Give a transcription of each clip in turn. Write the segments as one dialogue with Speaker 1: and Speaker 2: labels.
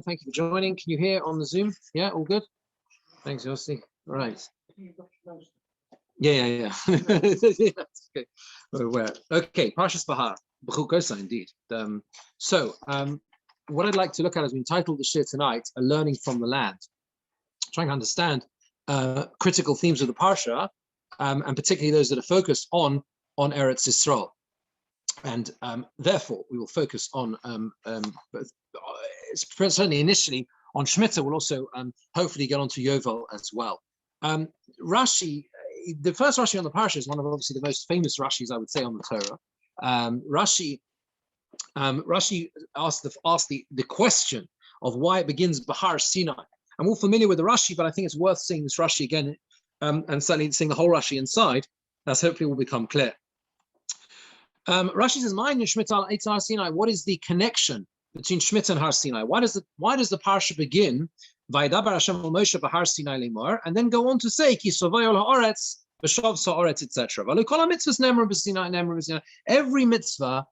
Speaker 1: Thank you for joining. Can you hear on the Zoom? Yeah, all good? Thanks, Yossi. All right. Yeah. Okay. Okay, Parsha Behar Bechukosai, indeed. What I'd like to look at is we entitled the Shiur tonight, A Learning from the Land, trying to understand critical themes of the Parsha, and particularly those that are focused on Eretz Yisrael. And therefore, we will focus on, certainly initially, on Shemitah. We'll also hopefully get on to Yovel as well. Rashi, the first Rashi on the Parsha is one of obviously the most famous Rashis, I would say, on the Torah. Rashi asked the question of why it begins Behar Sinai. I'm all familiar with the Rashi, but I think it's worth seeing this Rashi again, and certainly seeing the whole Rashi inside, as hopefully will become clear. Rashi says, Har Sinai, what is the connection between Shemitah and Har Sinai? Why does the Parsha begin, Vaydaber Hashem al Moshe Behar Sinai Lemor, and then go on to say, Ki Sovayol Haaretz, V'Shav Sa'aretz, etc. Every mitzvah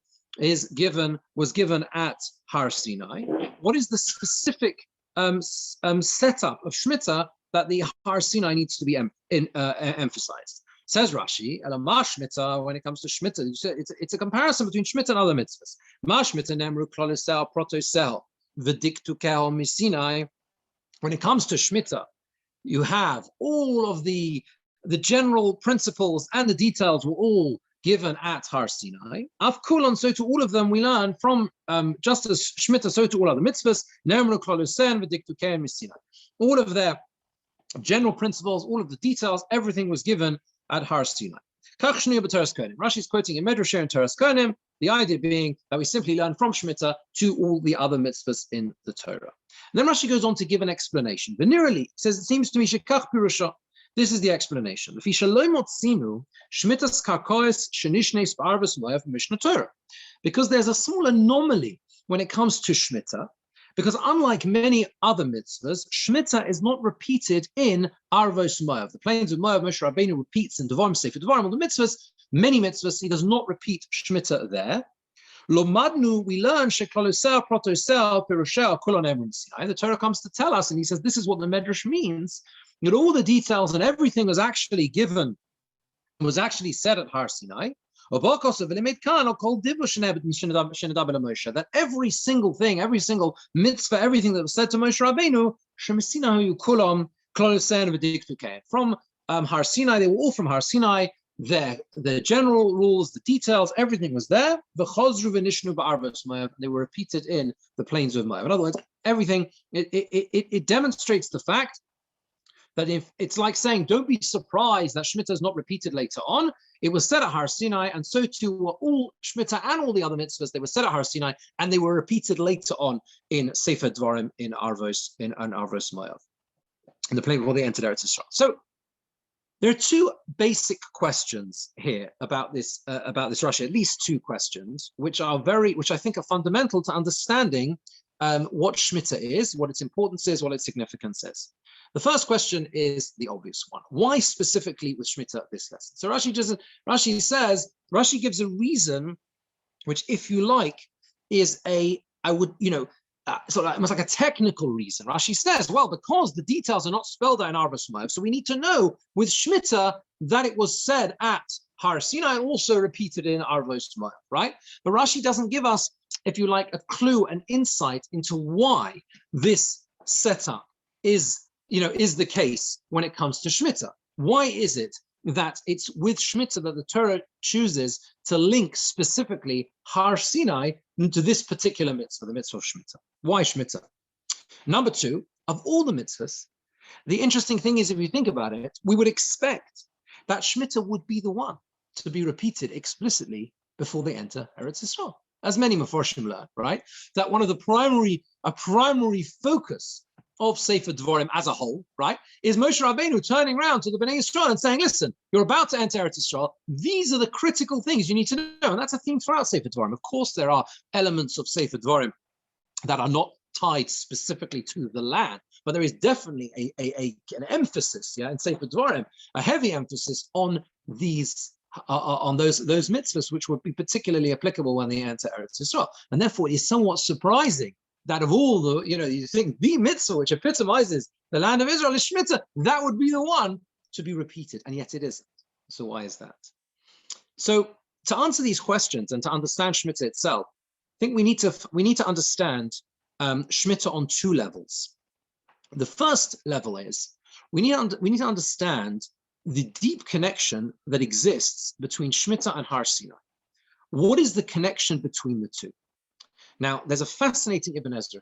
Speaker 1: was given at Har Sinai. What is the specific setup of Shemitah that the Har Sinai needs to be emphasized? Says Rashi, when it comes to Shemitah, it's a comparison between Shemitah and other mitzvahs. Ma Shemitah nemru klolesel protosel v'diktukel misinai. When it comes to Shemitah, you have all of the general principles and the details were all given at Har Sinai. Av kulon, so to all of them we learn from just as Shemitah, so to all other mitzvahs. Nemru klolesel v'diktukel misinai. All of their general principles, all of the details, everything was given at Har Sinai. Rashi is quoting in Medrash and Toras Chaim, the idea being that we simply learn from Shemitah to all the other mitzvahs in the Torah. And then Rashi goes on to give an explanation. Venerally, says, it seems to me, Shekach Pirusha. This is the explanation. Because there's a small anomaly when it comes to Shemitah. Because unlike many other mitzvahs, Shemitah is not repeated in Arvos Moav. The plains of Moav, Moshe Rabbeinu repeats in Devarim, Sefer Devarim, all the mitzvahs, many mitzvahs, he does not repeat Shemitah there. Lomadnu, we learn, Sheklolosel, Protosel, Pirushel, Kulon Emrim Sinai. The Torah comes to tell us, and he says, this is what the Medrash means, that all the details and everything was actually given, was actually said at Har Sinai. That every single thing, every single mitzvah, everything that was said to Moshe Rabbeinu, from Har Sinai, they were all from Har Sinai. The general rules, the details, everything was there. They were repeated in the plains of Moab. In other words, everything, it demonstrates the fact that if it's like saying, don't be surprised that Shemitah is not repeated later on. It was said at Har Sinai, and so too were all Shemitah and all the other mitzvahs. They were said at Har Sinai, and they were repeated later on in Sefer Dvarim, in Arvos Moav, in the place where they entered Eretz Yisrael. So there are two basic questions here about this Rashi. At least two questions, which I think are fundamental to understanding what Shemitah is, what its importance is, what its significance is. The first question is the obvious one. Why specifically with Shemitah this lesson? So Rashi gives a reason, which, if you like, is almost like a technical reason. Rashi says, well, because the details are not spelled out in Arvos Moav, so we need to know with Shemitah that it was said at Har Sinai, also repeated in Arvos Moav, right? But Rashi doesn't give us, if you like, a clue, an insight into why this setup is the case when it comes to Shemitah. Why is it that it's with Shemitah that the Torah chooses to link specifically Har Sinai into this particular mitzvah, the mitzvah of Shemitah? Why Shemitah? Number two, of all the mitzvahs, the interesting thing is, if you think about it, we would expect that Shemitah would be the one to be repeated explicitly before they enter Eretz Yisrael, as many Meforshim learn, right? That one of the primary focus of Sefer Dvarim as a whole, right, is Moshe Rabbeinu turning around to the Bnei Yisrael and saying, listen, you're about to enter Eretz Yisrael. These are the critical things you need to know. And that's a theme throughout Sefer Dvarim. Of course, there are elements of Sefer Dvarim that are not tied specifically to the land, but there is definitely an emphasis, in Sefer Dvarim, a heavy emphasis on these on those mitzvahs, which would be particularly applicable when they enter Eretz Yisrael. And therefore, it is somewhat surprising that of all the, you think the mitzvah which epitomizes the land of Israel is Shemitah, that would be the one to be repeated, and yet it isn't. So why is that? So to answer these questions and to understand Shemitah itself, I think we need to understand Shemitah on two levels. The first level is we need to understand the deep connection that exists between Shemitah and Har Sinai. What is the connection between the two? Now, there's a fascinating Ibn Ezra.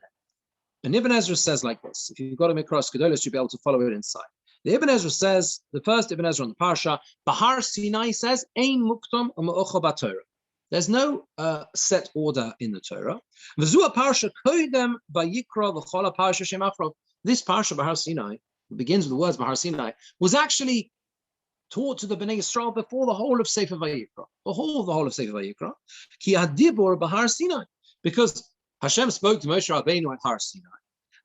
Speaker 1: And Ibn Ezra says like this. If you've got a Mikras Gedolos, you'll be able to follow it inside. The Ibn Ezra says, the first Ibn Ezra on the Parsha, Bahar Sinai says, Ein muktam u'me'ocha b'Torah. There's no set order in the Torah. V'zu Parsha koidem v'yikra v'chol Parsha shemachro. This Parsha, Bahar Sinai, begins with the words Bahar Sinai, was actually taught to the Bnei Yisrael before the whole of Sefer Vayikra. The whole of Sefer Vayikra. Ki hadibur Bahar Sinai. Because Hashem spoke to Moshe Rabbeinu at Har Sinai.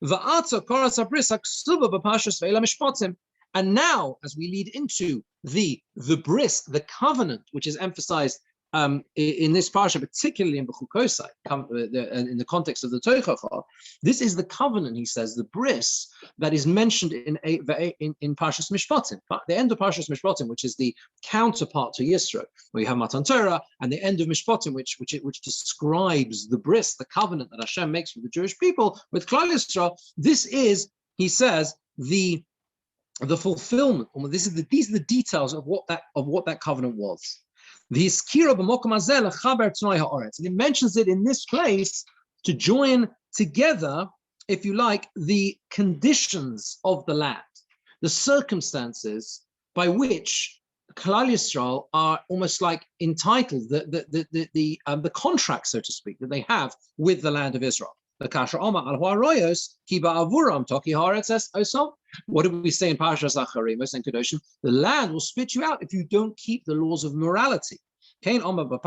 Speaker 1: Va'atza koras habris haksuva b'Parshas Ve'ela Mishpatim. And now, as we lead into the bris, the covenant, which is emphasized in this parsha, particularly in Bechukosai, in the context of the Tochacha, this is the covenant, he says, the bris that is mentioned in Parshas Mishpatim, the end of Parshas Mishpatim, which is the counterpart to Yisro, where you have Matan Torah, and the end of Mishpatim, which describes the bris, the covenant that Hashem makes with the Jewish people, with Klal Yisrael. This is, he says, the fulfillment. These are the details of what that covenant was. And it mentions it in this place to join together, if you like, the conditions of the land, the circumstances by which Klal Yisrael are almost like entitled, the contract, so to speak, that they have with the land of Israel. What do we say in Parsha Zacharim and Kedoshim? The land will spit you out if you don't keep the laws of morality. And similarly,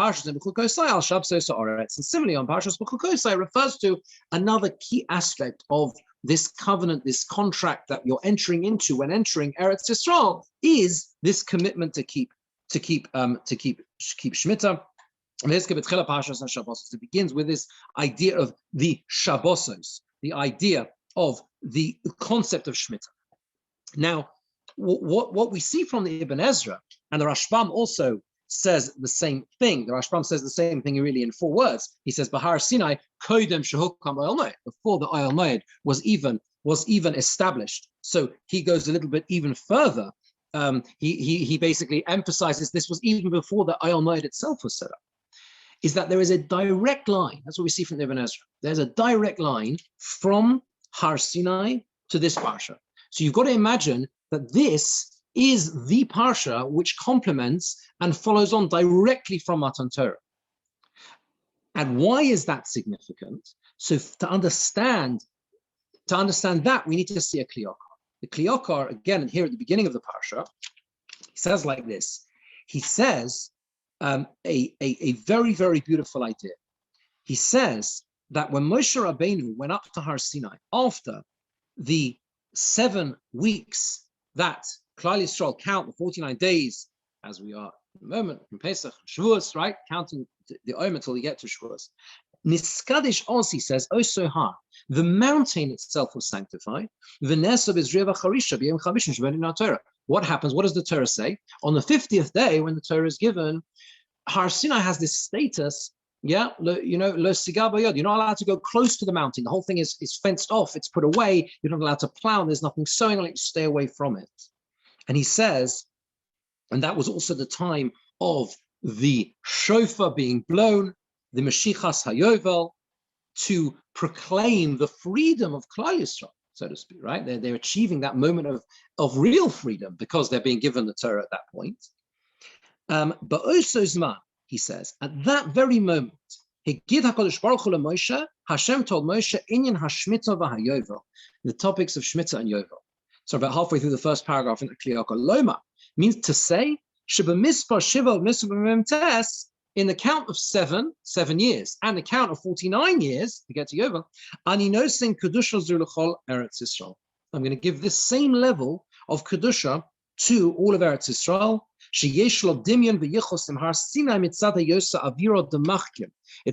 Speaker 1: on Parshas Bechukosai refers to another key aspect of this covenant, this contract that you're entering into when entering Eretz Yisrael, is this commitment to keep Shemitah. It begins with this idea of the Shabbosos, the idea of the concept of Shemitah. Now, what we see from the Ibn Ezra, and the Rashbam also says the same thing. The Rashbam says the same thing really in 4 words. He says, Bahar Sinai, Koidem Shehukam Oyel Moed, before the Oyel Moed was even established. So he goes a little bit even further. He basically emphasizes this was even before the Oyel Moed itself was set up. Is that there is a direct line. That's what we see from Ibn Ezra. There's a direct line from Har Sinai to this Parsha. So you've got to imagine that this is the Parsha which complements and follows on directly from Matan Torah. And why is that significant? So to understand that, we need to see a Kliyokar. The Kliyokar, again, here at the beginning of the Parsha, he says like this. He says, a very, very beautiful idea. He says that when Moshe Rabbeinu went up to Har Sinai after the 7 weeks that Klal Yisrael count, the 49 days, as we are in the moment, from Pesach, Shavuos, right? Counting the Omer until we get to Shavuos. Niskadish Osi says, oh so hard. The mountain itself was sanctified. What happens? What does the Torah say? On the 50th day, when the Torah is given, Har Sinai has this status, lo sigar bayod. You're not allowed to go close to the mountain. The whole thing is fenced off. It's put away. You're not allowed to plow. There's nothing sowing on it. Stay away from it. And he says, and that was also the time of the shofar being blown, the Mashiachas Hayovel, to proclaim the freedom of Klal Yisrael, so to speak, right? They're achieving that moment of real freedom because they're being given the Torah at that point. But also Zman, he says, at that very moment, Hashem told Moshe, Inyan Hashmita v'Hayovel, the topics of Shemitah and Yovel. So about halfway through the first paragraph in the Kliyokar, Loma means to say, in the count of 7 years, and the count of 49 years, to get to Yovel, I'm going to give this same level of Kedusha to all of Eretz Yisrael, It's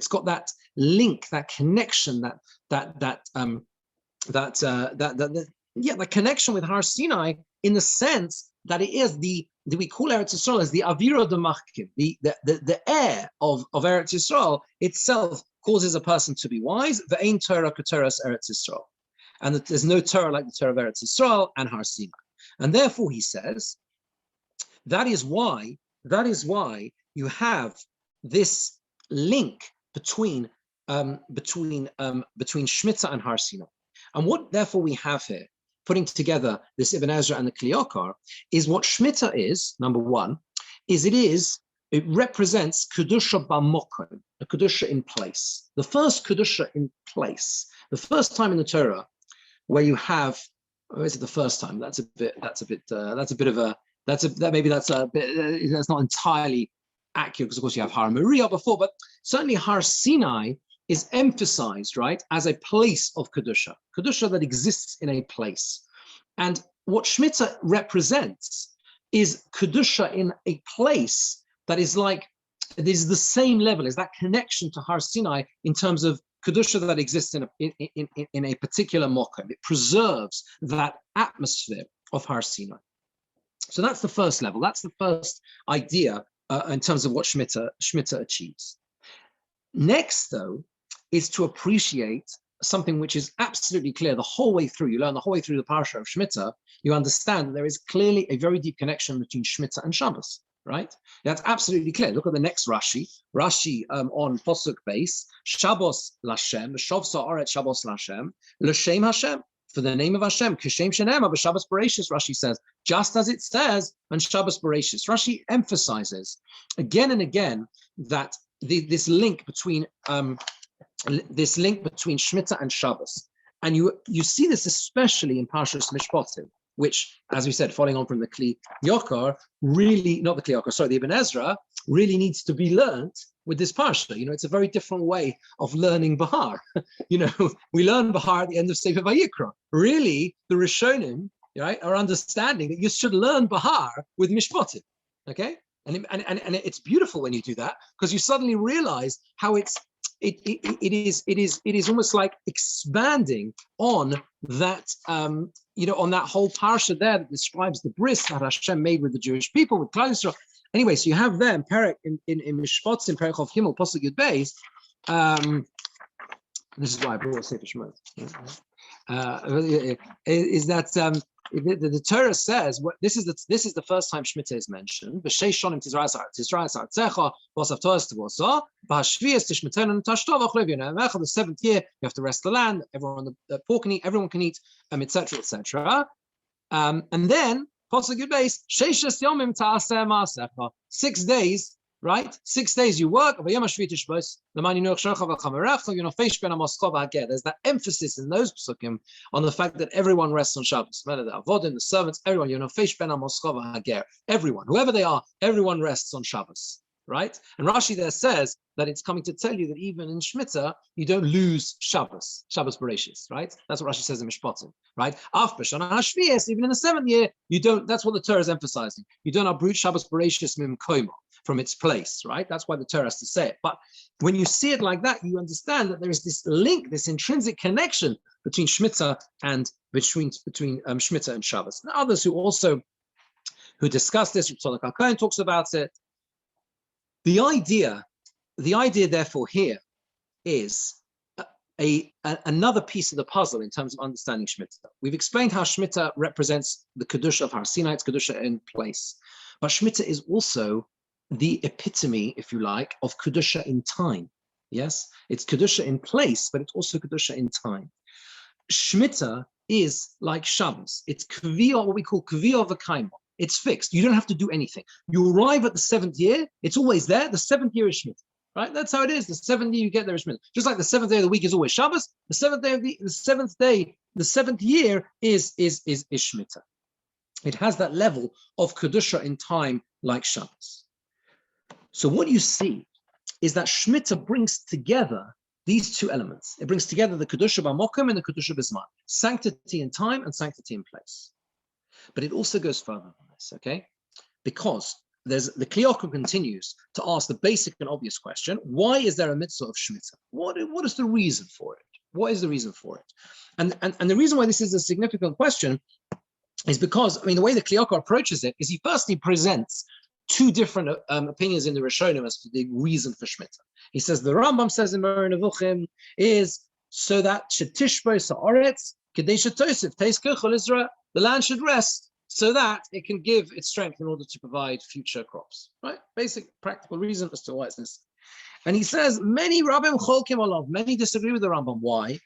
Speaker 1: got that link, that connection, the connection with Har Sinai, in the sense that it is we call Eretz Yisrael as the Avira Demachkim, the air of Eretz Yisrael itself causes a person to be wise. The Ein Torah Keteras Eretz Yisrael, and that there's no Torah like the Torah of Eretz Yisrael and Har Sinai. And therefore, he says, that is why you have this link between Shemitah and Har Sinai. And what therefore we have here, putting together this Ibn Ezra and the Kli Yakar, is what Shemitah is. Number one, it represents Kedusha B'Mokom, a Kedusha in place. The first Kedusha in place, the first time in the Torah where you have, or is it the first time? That's not entirely accurate, because of course you have Har Moriah before, but certainly Har Sinai is emphasized, right, as a place of Kedusha that exists in a place. And what Shemitah represents is Kedusha in a place that is like, it is the same level, is that connection to Har Sinai in terms of Kedusha that exists in a particular mokum. It preserves that atmosphere of Har Sinai. So that's the first level. That's the first idea in terms of what Shemitah achieves. Next, though, is to appreciate something which is absolutely clear the whole way through. You learn the whole way through the Parsha of Shemitah, you understand that there is clearly a very deep connection between Shemitah and Shabbos, right? That's absolutely clear. Look at the next Rashi on Posuk base, Shabbos Lashem, Shov Sa'aret Shabbos Lashem, L'Shem Hashem, for the name of Hashem, Kishem Shenem, but Shabbos Bereshis, Rashi says, just as it says on Shabbos Bereshis. Rashi emphasizes again and again that this link between Shemitah and Shabbos. And you see this especially in Parshas Mishpatim, which, as we said, following on from the Kli Yakar, the Ibn Ezra, really needs to be learned with this Parsha. It's a very different way of learning Behar. We learn Behar at the end of Sefer Vayikra. Really, the Rishonim, right, are understanding that you should learn Behar with Mishpatim, okay? And it's beautiful when you do that, because you suddenly realize how it is almost like expanding on that on that whole parsha there that describes the bris that Hashem made with the Jewish people, with Klal Yisrael. Anyway, so you have there in Mishpatim, in Perek of Himmel, Pasuk Yud Beis. This is why I brought a Sefer Shemot. Is that the Torah says this is the first time Shemitah is mentioned. The seventh year, you have to rest the land. Everyone can eat, etc., etc. And then Pasuk Yud Beis, 6 days. Right? 6 days you work. There's that emphasis in those psukim on the fact that everyone rests on Shabbos. The avodim, the servants, everyone. Everyone, whoever they are, everyone rests on Shabbos. Right? And Rashi there says that it's coming to tell you that even in Shemitah, you don't lose Shabbos Bereshis, right? That's what Rashi says in Mishpatim, right? After Shana Hashvias, even in the 7th year, you don't, that's what the Torah is emphasizing. You don't uproot Shabbos Bereshis mim koima, from its place, right? That's why the Torah has to say it. But when you see it like that, you understand that there is this link, this intrinsic connection between Shemitah and between Shemitah and Shabbos. And others who discuss this, Tzolak HaKohen talks about it. The idea, therefore, here is another piece of the puzzle in terms of understanding Shemitah. We've explained how Shemitah represents the Kedusha of Har Sinai, it's Kedusha in place. But Shemitah is also the epitome, if you like, of Kedusha in time. Yes, it's Kedusha in place, but it's also Kedusha in time. Shemitah is like Shabbos. It's Kviyah, what we call Kviyah v'Kaima. It's fixed. You don't have to do anything. You arrive at the 7th year, it's always there. The 7th year is Shemitah, right? That's how it is. The 7th year you get there is Shemitah. Just like the 7th day of the week is always Shabbos, the 7th year is Shemitah. It has that level of Kedusha in time like Shabbos. So what you see is that Shemitah brings together these two elements. It brings together the Kedusha b'Mokom and the Kedusha b'Zman, sanctity in time and sanctity in place. But it also goes further than this, okay? Because the Kliyoko continues to ask the basic and obvious question: why is there a mitzvah of Shemitah? What is the reason for it? What is the reason for it? And the reason why this is a significant question is because, the way the Kliyoko approaches it is he firstly presents two different opinions in the Rishonim as to the reason for Shemitah. He says the Rambam says in Moreh Nevuchim is so that Shetishbo Sa'aretz Kedei Shetosif Teis Kechol Israel, the land should rest so that it can give its strength in order to provide future crops. Right? Basic practical reason as to why it's this. And he says many Rabbim Cholkim Olav, many disagree with the Rambam. Why?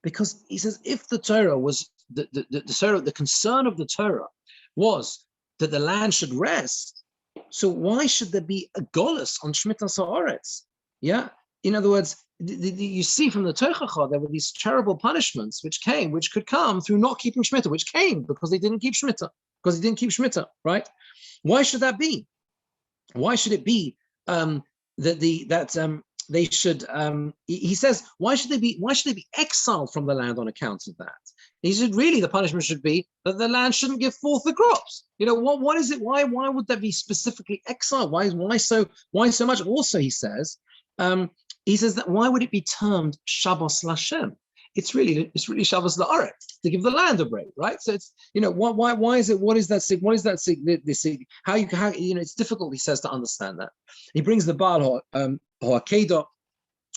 Speaker 1: Because he says if the Torah was the concern of the Torah was that the land should rest, so why should there be a golus on Shemitah Sa'aretz? Yeah, in other words, you see from the Tochacha there were these terrible punishments which could come through not keeping Shemitah, which came because they didn't keep Shemitah, right? Why should that be? Why should it be they should? He says, why should they be exiled from the land on account of that? He said, really, the punishment should be that the land shouldn't give forth the crops. What is it? Why would that be specifically exiled? Why so much? Also, he says that why would it be termed Shabbos Lashem? It's really Shabbos La'aretz, to give the land a break, right? So it's why is it? What is that? How it's difficult, he says, to understand that. He brings the Baal Ha'akedah,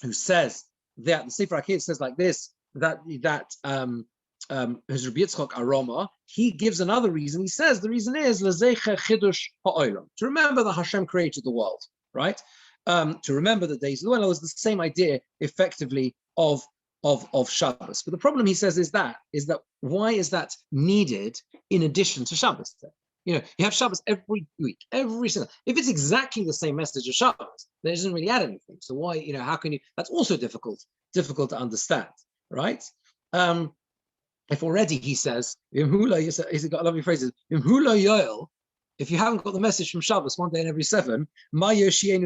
Speaker 1: who says that the Sefer HaKedah says like this, that his Rabbi Yitzchak Aroma, he gives another reason. He says the reason is L'zeicher Chidush Ha'olam, to remember that Hashem created the world, right? To remember the days of the world. It was the same idea, effectively, of Shabbos. But the problem, he says, is that why is that needed in addition to Shabbos? You have Shabbos every week, every single. If it's exactly the same message as Shabbos, then it doesn't really add anything. So why, how can you? That's also difficult to understand, right? If already he says, he's got lovely phrases. If you haven't got the message from Shabbos one day in every 7, right? Shemitah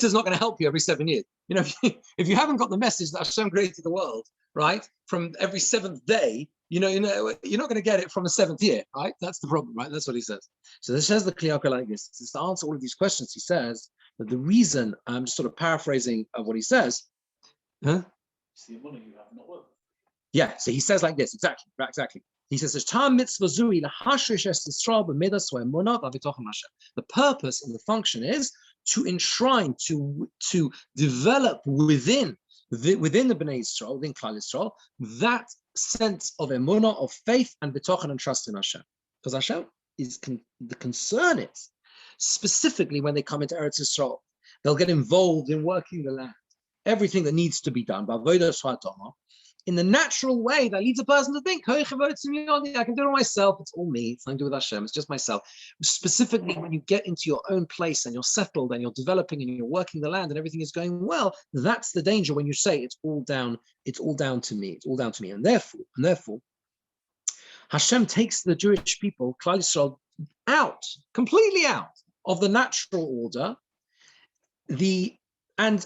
Speaker 1: is not going to help you every 7 years. If you haven't got the message that Hashem created the world, right, from every 7th day, you're not going to get it from the 7th year, right? That's the problem, right? That's what he says. So this says the Kliyaka like this. It's to answer all of these questions. He says that the reason, I'm just sort of paraphrasing of what he says. Huh? Yeah, so he says like this, exactly. He says, the purpose and the function is to enshrine, to develop within the Bnei Yisrael, within Klal Yisrael, that sense of emunah, of faith and betochen and trust in Hashem. Because Hashem the concern is, specifically when they come into Eretz Yisrael, they'll get involved in working the land, everything that needs to be done, in the natural way that leads a person to think, I can do it myself, it's all me, it's nothing to do with Hashem, it's just myself. Specifically, when you get into your own place and you're settled and you're developing and you're working the land and everything is going well, that's the danger when you say it's all down to me. And therefore, Hashem takes the Jewish people, Klal Yisrael, completely out of the natural order, and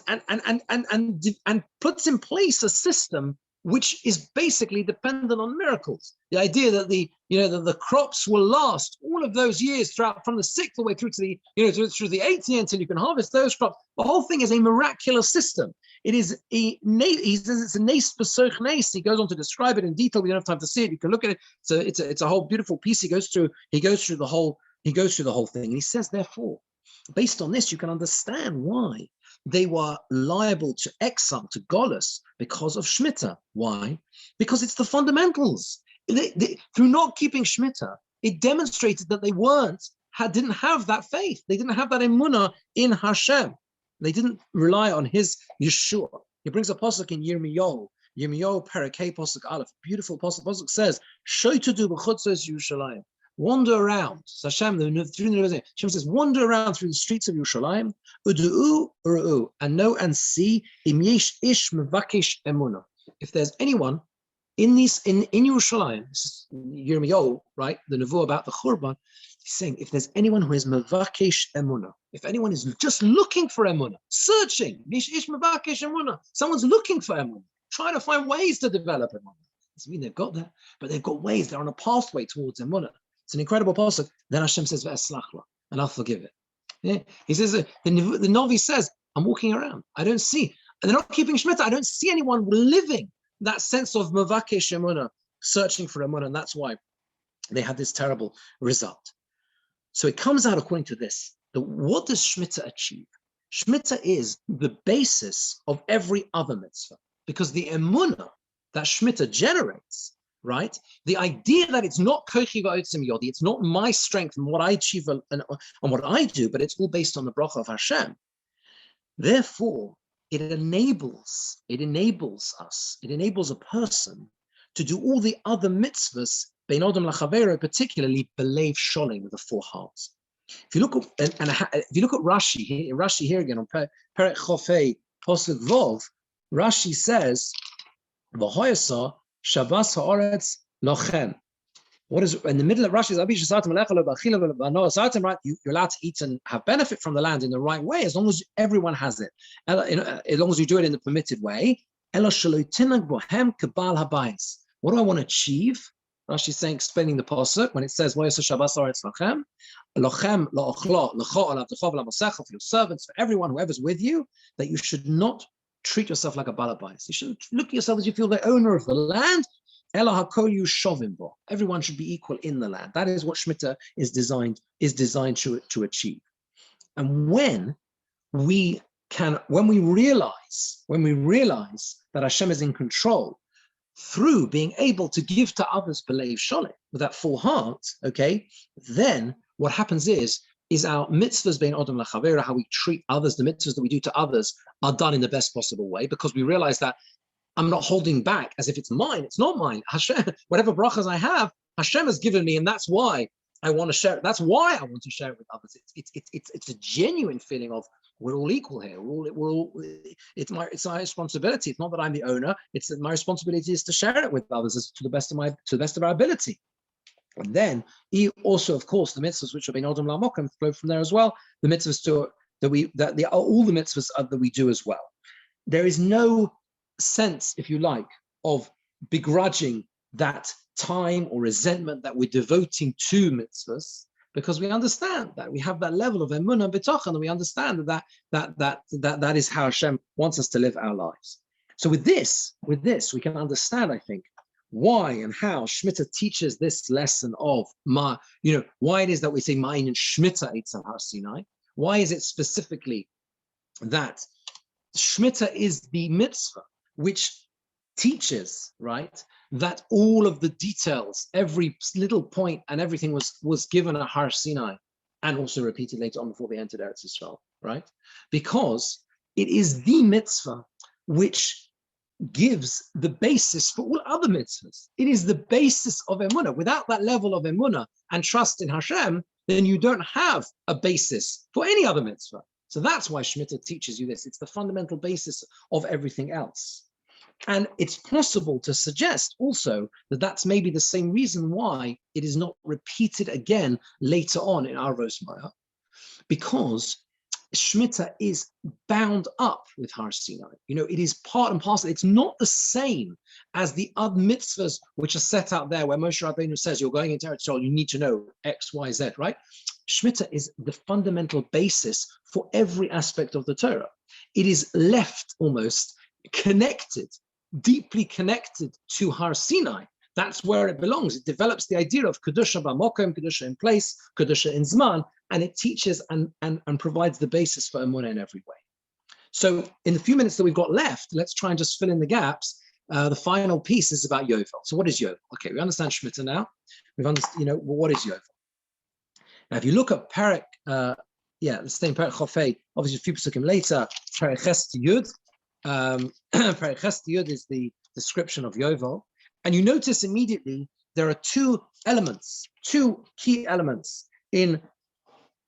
Speaker 1: puts in place a system which is basically dependent on miracles. The idea that the crops will last all of those years throughout, from the 6th all the way through to the through the 8th year until you can harvest those crops. The whole thing is a miraculous system. It is he says it's a nes b'soich nes. He goes on to describe it in detail. We don't have time to see it. You can look at it. So it's a whole beautiful piece. He goes through the whole thing, and he says, therefore, based on this, you can understand why they were liable to exile, to golus, because of Shemitah. Why? Because it's the fundamentals. Through not keeping Shemitah, it demonstrated that they didn't have that faith. They didn't have that emunah in Hashem. They didn't rely on His Yeshua. He brings a pasuk in Yirmiyahu Parakeh pasuk Aleph. Beautiful pasuk. Pasuk says, "Shoytudu b'chutzos Yerushalayim." Wander around. So Hashem says, wander around through the streets of Yerushalayim, udu'u, and know and see, im yesh ish mevakesh emunah. If there's anyone in Yerushalayim, this is Yirmiyahu, right? The nevuah about the Churban, he's saying, if there's anyone who is mevakesh emunah, if anyone is just looking for emunah, searching, yesh ish mevakesh emunah, someone's looking for emunah, trying to find ways to develop emunah. Doesn't mean they've got that, but they've got ways. They're on a pathway towards emunah. It's an incredible pasuk. Then Hashem says, "Ve'eslachla." and I'll forgive it. Yeah. He says, the Novi says, I'm walking around. I don't see, and they're not keeping Shemitah. I don't see anyone living that sense of Mavakesh Emunah, searching for Emunah, and that's why they had this terrible result. So it comes out according to this, that what does Shemitah achieve? Shemitah is the basis of every other mitzvah, because the emunah that Shemitah generates, right? The idea that it's not kochi va'otzim yodi, it's not my strength and what I achieve and what I do, but it's all based on the bracha of Hashem. Therefore, it enables a person to do all the other mitzvahs, bein odom lachavero, particularly belev sholem, with the four hearts. If you look at if you look at Rashi here again on Perek Chofei Posuk Vov, Rashi says, "V'hoyasa Shabbos haaretz lochem." What is in the middle of Rashi? Right? You're allowed to eat and have benefit from the land in the right way, as long as everyone has it. As long as you do it in the permitted way. What do I want to achieve? Rashi is saying, explaining the pasuk when it says, "V'hoyasa Shabbos haaretz lochem." Lochem la'ochlo l'cho alav t'chov l'mosecha, for your servants, for everyone, whoever's with you, that you should not treat yourself like a balabais. You should look at yourself as you feel the owner of the land. Ela hakol yushovim bo. Everyone should be equal in the land. That is what Shemitah is designed to achieve. And when we realize that Hashem is in control, through being able to give to others belev sholem, with that full heart, okay, then what happens is our mitzvahs being odom lachavera, how we treat others, the mitzvahs that we do to others are done in the best possible way, because we realize that I'm not holding back as if it's mine. It's not mine. Hashem, whatever brachas I have, Hashem has given me, and that's why I want to share it. That's why I want to share it with others. It's a genuine feeling of we're all equal here. It's my responsibility. It's not that I'm the owner. It's that my responsibility is to share it with others to the best of our ability. And then also, of course, the mitzvahs which have been odom la'mokim flow from there as well. The mitzvahs all the mitzvahs that we do as well. There is no sense, if you like, of begrudging that time or resentment that we're devoting to mitzvahs, because we understand that we have that level of emunah and bitachon, and we understand that is how Hashem wants us to live our lives. So with this, we can understand, I think, why and how Shemitah teaches this lesson of why it is that we say Ma'in and Shemitah Eitz Har Sinai. Why is it specifically that Shemitah is the mitzvah which teaches, right, that all of the details, every little point and everything was given at Har Sinai and also repeated later on before they entered Eretz Yisrael, right? Because it is the mitzvah which gives the basis for all other mitzvahs. It is the basis of emunah. Without that level of emunah and trust in Hashem, then you don't have a basis for any other mitzvah. So that's why Shemitah teaches you this. It's the fundamental basis of everything else. And it's possible to suggest also that that's maybe the same reason why it is not repeated again later on in our Rosmaya, because Shemitah is bound up with Har Sinai. It is part and parcel. It's not the same as the other mitzvahs which are set out there where Moshe Rabbeinu says you're going into Eretz Yisrael, you need to know X, Y, Z, right? Shemitah is the fundamental basis for every aspect of the Torah. It is left almost connected, deeply connected to Har Sinai. That's where it belongs. It develops the idea of Kedusha b'mokom, Kedusha in place, Kedusha in Zman, and it teaches and provides the basis for Emunah in every way. So in the few minutes that we've got left, let's try and just fill in the gaps. The final piece is about Yovel. So what is Yovel? Okay, we understand Shemitah now. We've understood, what is Yovel? Now, if you look at Perek, let's stay in Perek Chofei, obviously a few psukim later, Perek Ches Yud. Perek Ches Yud is the description of Yovel. And you notice immediately there are two key elements in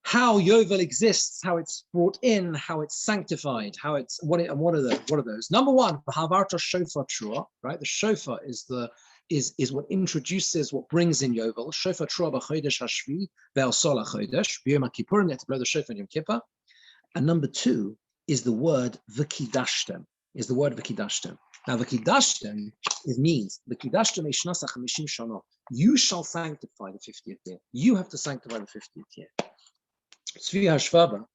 Speaker 1: how Yovel exists, how it's brought in, how it's sanctified, what are those? Number one, the Havarta Shofar Trua, right? The shofar is what introduces, what brings in Yovel. Shofar Trua b'chodesh hashvi ve'al chodesh b'yom HaKippurim, you have to blow the shofar in Yom Kippur. And number two is the word v'kidashtem, Now, v'kidashtem, it means v'kidashtem eishnasa chamishim shana. You shall sanctify the 50th year. You have to sanctify the 50th year. Tzvi Hashvaba,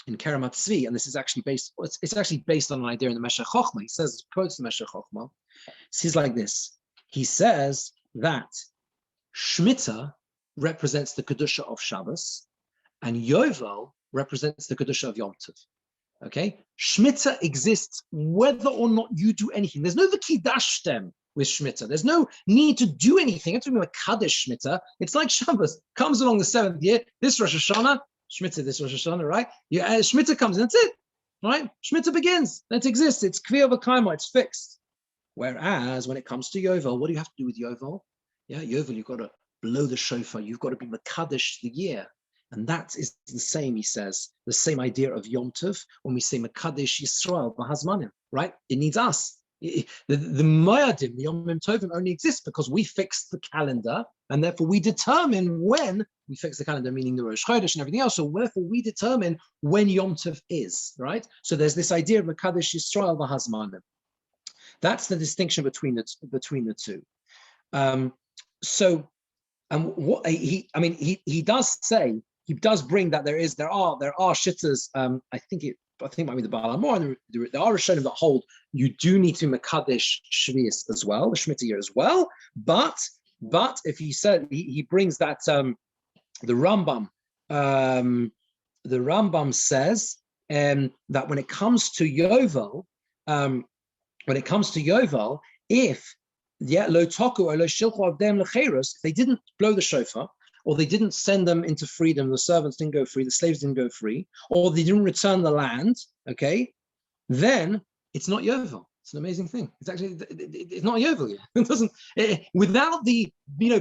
Speaker 1: in Keramat Tzvi, and this is actually it's actually based on an idea in the Meshech Chochma. He says, quotes the Meshech Chochma. He's like this. He says that Shemitah represents the Kedusha of Shabbos, and Yovel represents the Kedusha of Yom Tov. Okay? Shemitah exists whether or not you do anything. There's no V'kidashtem with Shemitah. There's no need to do anything. It's a Kaddish Shemitah. It's like Shabbos. Comes along the 7th year, this Rosh Hashanah, Shemitah, this Rosh Hashanah, right? Shemitah comes, and that's it. Right? Shemitah begins. It exists. It's Kviyah V'kaima. It's fixed. Whereas when it comes to Yovel, what do you have to do with Yovel? Yeah, Yovel, you've got to blow the shofar. You've got to be Makadish the year. And that is the same, he says, the same idea of Yom Tov when we say Makadish Yisrael B'Hazmanim, right? It needs us. The Moyadim, the Yom Tovim only exists because we fix the calendar, and therefore we determine when we fix the calendar, meaning the Rosh Chodesh and everything else. So therefore we determine when Yom Tov is, right? So there's this idea of Makadish Yisrael B'Hazmanim. That's the distinction between the two. What he does say, he does bring that there are shittas. I think it might be the Baal HaMor, and there are Rishonim that hold you do need to Mekadesh Shvius as well, the Shemitah year as well. But if he said he brings that the Rambam says that when it comes to Yovel, if lo toku or lo shilchu avdem lecheirus, if they didn't blow the shofar, or they didn't send them into freedom, the servants didn't go free, the slaves didn't go free, or they didn't return the land, okay, then it's not Yovel. It's an amazing thing. It's actually, it's not Yovel yet. It doesn't, without the,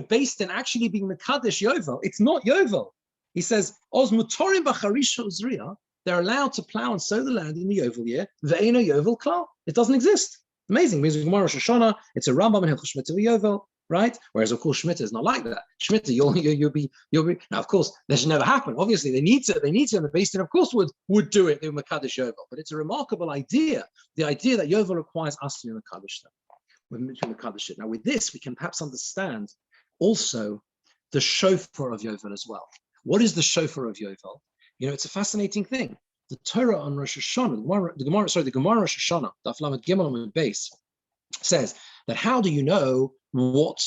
Speaker 1: based in actually being Mekadesh Yovel, it's not Yovel. He says, Oz mutorim b'charisha uzriya, they're allowed to plow and sow the land in the Yovel year, ve'eno Yovel klal. It doesn't exist. Amazing. Because Gemara Rosh Hashanah, it's a Rambam and Hilchos Shemitah Yovel, right? Whereas of course Shemitah is not like that. Shemitah, you'll be. Now of course that should never happen. Obviously they need to, and the Beis Din of course would do it. They were Mekadesh Yovel, but it's a remarkable idea. The idea that Yovel requires us to be Mekadesh them. We're Mekadesh it. Now with this we can perhaps understand also the shofar of Yovel as well. What is the shofar of Yovel? It's a fascinating thing. The Torah on Rosh Hashanah, the Gemara Rosh Hashanah, Daf Lamed Gimel Amud Beis, says that how do you know what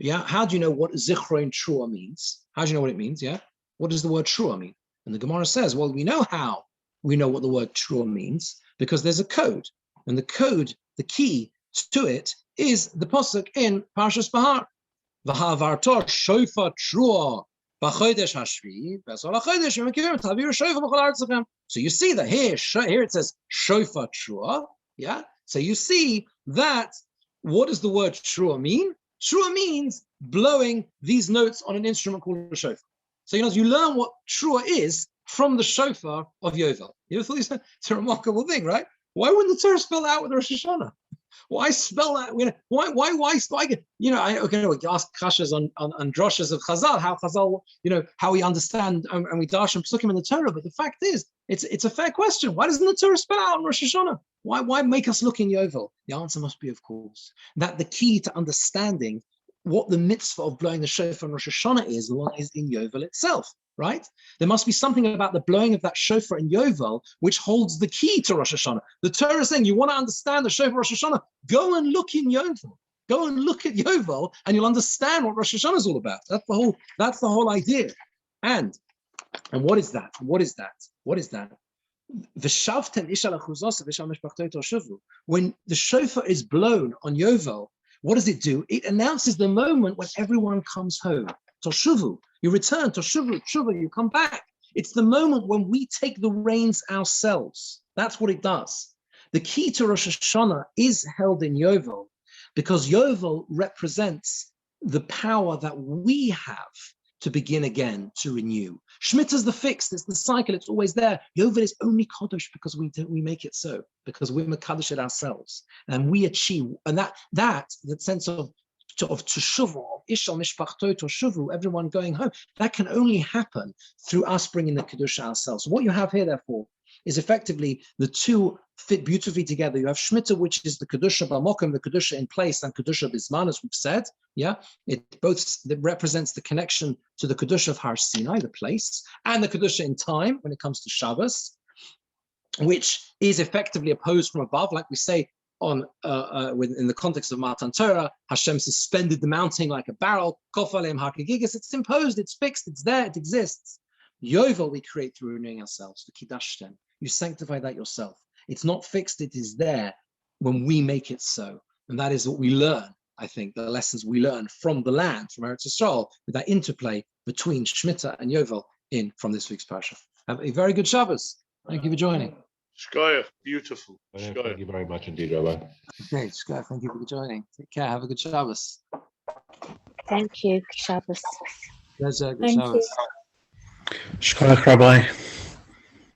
Speaker 1: Zichron Trua means? How do you know what it means? Yeah, what does the word Trua mean? And the Gemara says, well, we know how we know what the word Trua means because there's a code, and the code, the key to it, is the pasuk in Parsha Behar. V'havarto shofar Trua. So you see that here it says shofar trua, yeah? So you see that, what does the word trua mean? Trua means blowing these notes on an instrument called a shofar. So you learn what trua is from the shofar of Yovel. You ever thought it's a remarkable thing, right? Why wouldn't the Torah spell out with Rosh Hashanah? Why spell that? Why? We ask kashas on droshes of Chazal, how Chazal, how we understand and we dash and psukim in the Torah. But the fact is, it's a fair question. Why doesn't the Torah spell out on Rosh Hashanah? Why make us look in Yovel? The answer must be, of course, that the key to understanding what the mitzvah of blowing the shofar on Rosh Hashanah is in Yovel itself. Right? There must be something about the blowing of that shofar in Yovel which holds the key to Rosh Hashanah. The Torah is saying, you want to understand the shofar Rosh Hashanah, go and look in Yovel. Go and look at Yovel and you'll understand what Rosh Hashanah is all about. That's the whole idea. And what is that? What is that? When the shofar is blown on Yovel, what does it do? It announces the moment when everyone comes home. Toshuvu, you return. Toshuvu, you come back. It's the moment when we take the reins ourselves. That's what it does. The key to Rosh Hashanah is held in Yovel because Yovel represents the power that we have to begin again, to renew. Shemitah is the fixed, it's the cycle, it's always there. Yovel is only Kodesh because we make it so, because we're Mekadesh it ourselves. And we achieve, and that sense of teshuva, of Ishal Mishpachto teshuvu, everyone going home, that can only happen through us bringing the Kedusha ourselves. So what you have here, therefore, is effectively the two fit beautifully together. You have Shemitah, which is the Kedusha B'Mokum, the Kedusha in place, and Kedusha B'Zman, as we've said. Yeah, it represents the connection to the Kedusha of Har Sinai, the place, and the Kedusha in time when it comes to Shabbos, which is effectively opposed from above, like we say in the context of Matan Torah. Hashem suspended the mountain like a barrel. Kof aleim hakegigas. It's imposed, it's fixed, it's there, it exists. Yovel we create through renewing ourselves. The Kiddashtem. You sanctify that yourself. It's not fixed, it is there when we make it so. And that is what we learn, I think, the lessons we learn from the land, from Eretz Yisrael, with that interplay between Shemitah and Yovel from this week's Parsha. Have a very good Shabbos. Thank you for joining.
Speaker 2: Shkoyach, beautiful.
Speaker 3: Thank you very much indeed, Rabbi.
Speaker 1: Okay, Shkoyach, thank you for joining. Take care. Have a good Shabbos.
Speaker 4: Thank you, Shabbos.
Speaker 1: Pleasure. Good
Speaker 4: Thank
Speaker 1: Shabbos.
Speaker 5: Shkoyach, Rabbi.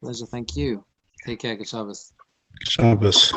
Speaker 1: Pleasure. Thank you. Take care. Good Shabbos.
Speaker 5: Shabbos.